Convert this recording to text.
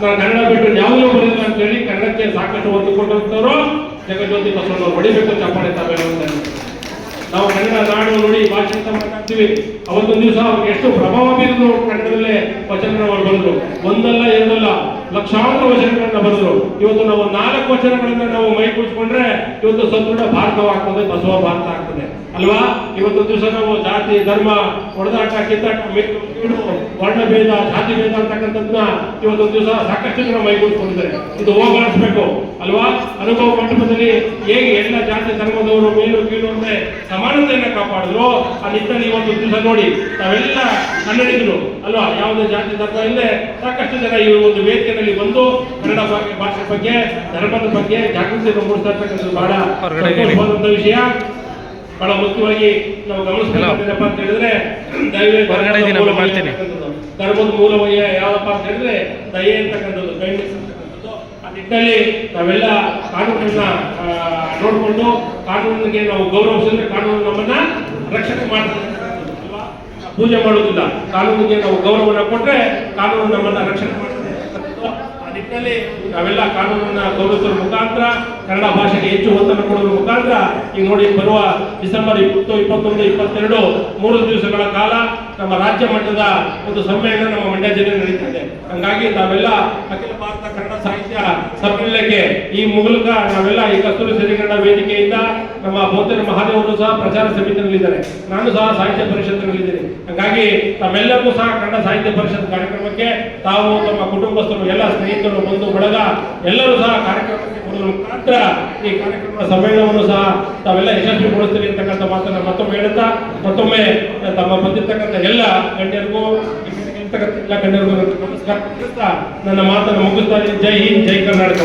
ನಾನು ಕನ್ನಡ ಬಿಟ್ಟು ಯಾವುದೂ ಬರೋದಿಲ್ಲ ಅಂತ ಹೇಳಿ ಕನ್ನಡಕ್ಕೆ ಸಾಕಷ್ಟು ಒತ್ತು ಕೊಟ್ಟಂತವರು ಜಗಜ್ಯೋತಿ ಬಸವಣ್ಣವರು ಹೊಡಿಬೇಕು ಚಪ್ಪಾಳೆ ತಾವೆಲ್ಲ ಅಂತ. ನಾವು ಕನ್ನಡ ನಾಡು ನುಡಿ ಭಾಷೆ ಅಂತ ಮಾತಾಡ್ತೀವಿ. ಅವತ್ತೊಂದು ದಿವಸ ಅವ್ರಿಗೆ ಎಷ್ಟು ಪ್ರಭಾವ ಬೀರಿದ್ರು ಕನ್ನಡದಲ್ಲೇ ವಚನಗಳು ಬರೆದ್ರು. ಒಂದಲ್ಲ ಎರಡಲ್ಲ ಲಕ್ಷಾಂತರ ವಚನಗಳನ್ನ ಬರೆದ್ರು. ಇವತ್ತು ನಾವು 4 ವಚನಗಳನ್ನ ನಾವು ಮೈ ಕುಳಿಸ್ಕೊಂಡ್ರೆ ಇವತ್ತು ಸದೃಢ ಭಾರತವಾಗ್ತದೆ, ಬಸವ ಭಾರತ ಆಗ್ತದೆ ಅಲ್ವಾ. ಇವತ್ತು ದಿವಸ ನಾವು ಜಾತಿ ಧರ್ಮ ಹೊಡೆದಾಟ ಕಿತ್ತಾಟ ಕೀಡು ವರ್ಣಭೇದ ಜಾತಿ ಭೇದ ಅಂತಕ್ಕಂಥದ್ದನ್ನ ಇವತ್ತೊಂದು ದಿವಸ ಸಾಕಷ್ಟು ಜನ ಮೈಗೂಡಿಸ್ಕೊಂಡಿದ್ದಾರೆ. ಇದು ಹೋಗಲಾಡಿಸ್ಬೇಕು ಅಲ್ವಾ. ಅನುಭವ ಮಂಟಪದಲ್ಲಿ ಹೇಗೆ ಎಲ್ಲ ಜಾತಿ ಧರ್ಮದವರು ಮೇಲು ಕೀಳು ಅಂದ್ರೆ ಸಮಾನತೆಯನ್ನ ಕಾಪಾಡಿದ್ರು, ಆ ನಿಟ್ಟಿನಲ್ಲಿ ಇವತ್ತು ದಿವಸ ನೋಡಿ ನಾವೆಲ್ಲ ಕನ್ನಡಿಗರು ಅಲ್ವಾ, ಯಾವುದೇ ಜಾತಿ ಧರ್ಮ ಇಲ್ಲದೆ ಸಾಕಷ್ಟು ಜನ ಈ ಒಂದು ವೇದಿಕೆಯಲ್ಲಿ ಬಂದು ಕನ್ನಡ ಭಾಷೆ ಬಗ್ಗೆ ಧರ್ಮದ ಬಗ್ಗೆ ಜಾಗೃತಿಯನ್ನು ಮೂಡಿಸ್ತಾ ಇರ್ತಕ್ಕಂಥದ್ದು ಬಹಳ ಸಂತೋಷವಾದಂಥ ವಿಷಯ. ಬಹಳ ಮುಖ್ಯವಾಗಿ ನಾವು ಗಮನಿಸಬೇಕೇನಪ್ಪ ಅಂತ ಹೇಳಿದ್ರೆ ಧರ್ಮದ ಮೂಲವಯ್ಯ ಯಾವಪ್ಪ ಅಂತ ಹೇಳಿದ್ರೆ ದಯೆ ಅಂತಕ್ಕಂಥದ್ದು, ಕೈಂಡ್ನೆಸ್ ಅಂತಕ್ಕಂಥದ್ದು. ಆ ನಿಟ್ಟಿನಲ್ಲಿ ನಾವೆಲ್ಲ ಕಾನೂನನ್ನ ನೋಡಿಕೊಂಡು ಕಾನೂನಿಗೆ ನಾವು ಗೌರವಿಸಿದ್ರೆ ಕಾನೂನು ನಮ್ಮನ್ನ ರಕ್ಷಣೆ ಮಾಡ್ತದೆ ಅಲ್ವಾ. ಪೂಜೆ ಮಾಡೋದಿಲ್ಲ, ಕಾನೂನಿಗೆ ನಾವು ಗೌರವನ ಕೊಟ್ರೆ ಕಾನೂನು ನಮ್ಮನ್ನ ರಕ್ಷಣೆ ಮಾಡ್ತದೆ. ಆ ನಿಟ್ಟಿನಲ್ಲಿ ನಾವೆಲ್ಲ ಕಾನೂನನ್ನ ಗೌರವಿಸುವ ಮುಖಾಂತರ ಕನ್ನಡ ಭಾಷೆಗೆ ಹೆಚ್ಚು ಒತ್ತನ್ನು ಕೊಡುವ ಮುಖಾಂತರ ಈಗ ನೋಡಿ ಬರುವ ಡಿಸೆಂಬರ್ 20, 21, 22 3 ದಿವಸಗಳ ಕಾಲ ನಮ್ಮ ರಾಜ್ಯ ಮಟ್ಟದ ಒಂದು ಸಮ್ಮೇಳನ ನಮ್ಮ ಮಂಡ್ಯ ಜಿಲ್ಲೆಯಲ್ಲಿ ನಡೀತದೆ. ಹಂಗಾಗಿ ನಾವೆಲ್ಲ ಅಖಿಲ ಭಾರತ ಕನ್ನಡ ಸಾಹಿತ್ಯ ಸಮ್ಮೇಳನಕ್ಕೆ ಈ ಮೂಲಕ ನಾವೆಲ್ಲ ಈ ಕಸ್ತೂರಿ ಸಿರಿಗನ್ನಡ ವೇದಿಕೆಯಿಂದ ನಮ್ಮ ಬೋತೇರ ಮಹಾದೇವರು ಸಹ ಪ್ರಚಾರ ಸಮಿತಿಯಲ್ಲಿದ್ದಾರೆ, ನಾನು ಸಹ ಸಾಹಿತ್ಯ ಪರಿಷತ್ತಿನಲ್ಲಿದ್ದೀನಿ. ಹಂಗಾಗಿ ತಮ್ಮೆಲ್ಲರಿಗೂ ಸಹ ಕನ್ನಡ ಸಾಹಿತ್ಯ ಪರಿಷತ್ ಕಾರ್ಯಕ್ರಮಕ್ಕೆ ತಾವು ತಮ್ಮ ಕುಟುಂಬಸ್ಥರು ಎಲ್ಲ ಸ್ನೇಹಿತರು ಬಂಧು ಬಳಗ ಎಲ್ಲರೂ ಸಹ ಕಾರ್ಯಕ್ರಮಕ್ಕೆ ಬರುವ ಮುಖಾಂತರ ಈ ಕಾರ್ಯಕ್ರಮದ ಸಮ್ಮೇಳನವನ್ನು ಸಹ ತಾವೆಲ್ಲ ಯಶಸ್ವಿಗೊಳಿಸ್ತೀರಿ ಅಂತಕ್ಕಂಥ ಮಾತನ್ನ ಮತ್ತೊಮ್ಮೆ ಹೇಳುತ್ತಾ ಮತ್ತೊಮ್ಮೆ ತಮ್ಮ ಬಂದಿರ್ತಕ್ಕಂಥ ಎಲ್ಲ ಗಣ್ಯರಿಗೂ ಎಲ್ಲ ಗಣ್ಯರಿಗೂ ನಮಸ್ಕಾರ ನನ್ನ ಮಾತನ್ನು ಮುಗಿಸ್ತಾ. ಜೈ ಹಿಂದ್, ಜೈ ಕರ್ನಾಟಕ.